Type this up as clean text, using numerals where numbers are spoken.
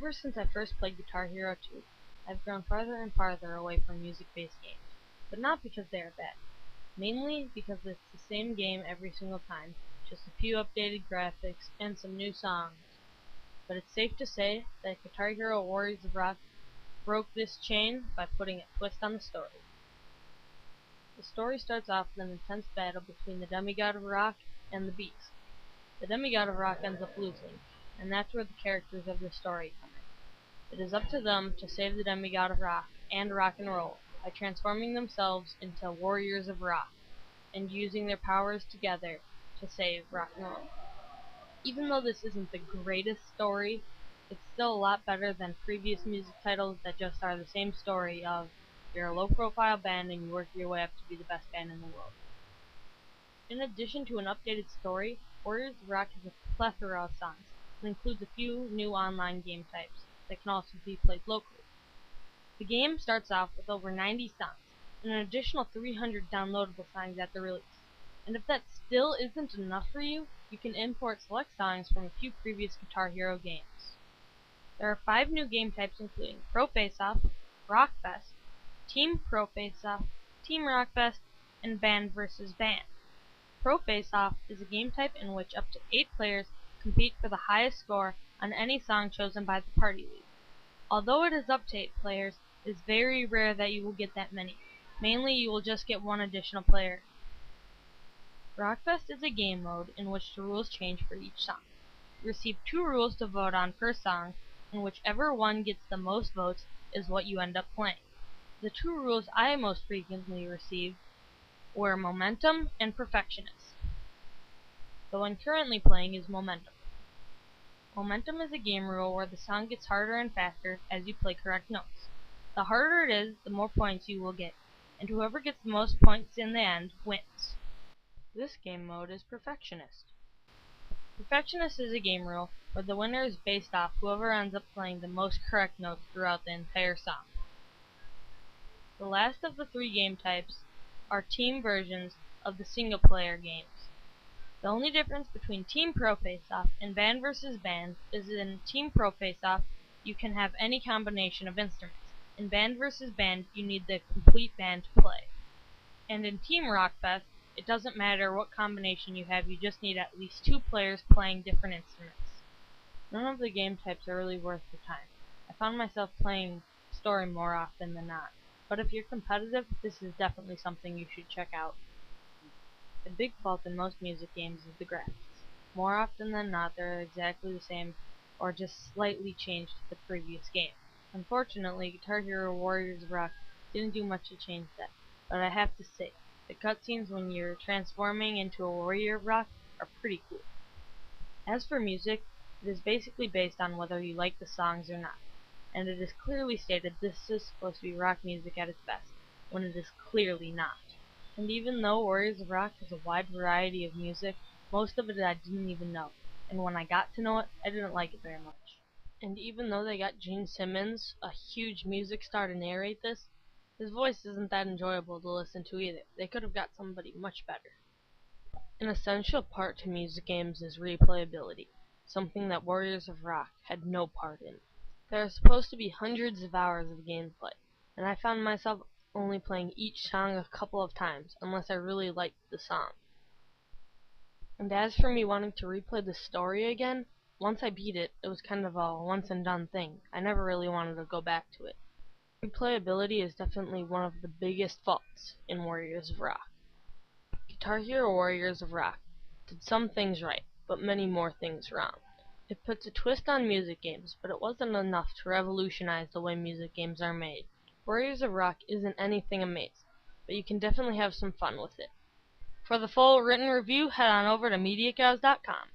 Ever since I first played Guitar Hero 2, I've grown farther and farther away from music-based games, but not because they are bad. Mainly because it's the same game every single time, just a few updated graphics and some new songs. But it's safe to say that Guitar Hero Warriors of Rock broke this chain by putting a twist on the story. The story starts off with an intense battle between the demigod of rock and the beast. The demigod of rock ends up losing, and that's where the characters of the story come in. It is up to them to save the demigod of rock and rock and roll by transforming themselves into warriors of rock and using their powers together to save rock and roll. Even though this isn't the greatest story, it's still a lot better than previous music titles that just are the same story of you're a low-profile band and you work your way up to be the best band in the world. In addition to an updated story, Warriors of Rock has a plethora of songs and includes a few new online game types that can also be played locally. The game starts off with over 90 songs and an additional 300 downloadable songs at the release. And if that still isn't enough for you, you can import select songs from a few previous Guitar Hero games. There are 5 new game types including Pro Face-Off, Rockfest, Team Pro Face-Off, Team Rockfest, and Band vs. Band. Pro Face-Off is a game type in which up to 8 players compete for the highest score on any song chosen by the party lead. Although it is up to 8 players, it is very rare that you will get that many. Mainly you will just get one additional player. Rockfest is a game mode in which the rules change for each song. You receive 2 rules to vote on per song, and whichever one gets the most votes is what you end up playing. The 2 rules I most frequently received were Momentum and Perfectionist. The one currently playing is Momentum. Momentum is a game rule where the song gets harder and faster as you play correct notes. The harder it is, the more points you will get, and whoever gets the most points in the end wins. This game mode is Perfectionist. Perfectionist is a game rule where the winner is based off whoever ends up playing the most correct notes throughout the entire song. The last of the 3 game types are team versions of the single-player games. The only difference between Team Pro Face-Off and Band vs. Band is in Team Pro Face-Off you can have any combination of instruments. In Band vs. Band you need the complete band to play. And in Team Rockfest it doesn't matter what combination you have, you just need at least 2 players playing different instruments. None of the game types are really worth the time. I found myself playing story more often than not. But if you're competitive, this is definitely something you should check out. The big fault in most music games is the graphics. More often than not, they're exactly the same or just slightly changed to the previous game. Unfortunately, Guitar Hero Warriors of Rock didn't do much to change that, but I have to say, the cutscenes when you're transforming into a Warrior of Rock are pretty cool. As for music, it is basically based on whether you like the songs or not. And it is clearly stated this is supposed to be rock music at its best, when it is clearly not. And even though Warriors of Rock has a wide variety of music, most of it I didn't even know, and when I got to know it, I didn't like it very much. And even though they got Gene Simmons, a huge music star, to narrate this, his voice isn't that enjoyable to listen to either. They could have got somebody much better. An essential part to music games is replayability, something that Warriors of Rock had no part in. There are supposed to be hundreds of hours of gameplay, and I found myself only playing each song a couple of times, unless I really liked the song. And as for me wanting to replay the story again, once I beat it, it was kind of a once and done thing. I never really wanted to go back to it. Replayability is definitely one of the biggest faults in Warriors of Rock. Guitar Hero Warriors of Rock did some things right, but many more things wrong. It puts a twist on music games, but it wasn't enough to revolutionize the way music games are made. Warriors of Rock isn't anything amazing, but you can definitely have some fun with it. For the full written review, head on over to MediaCows.com.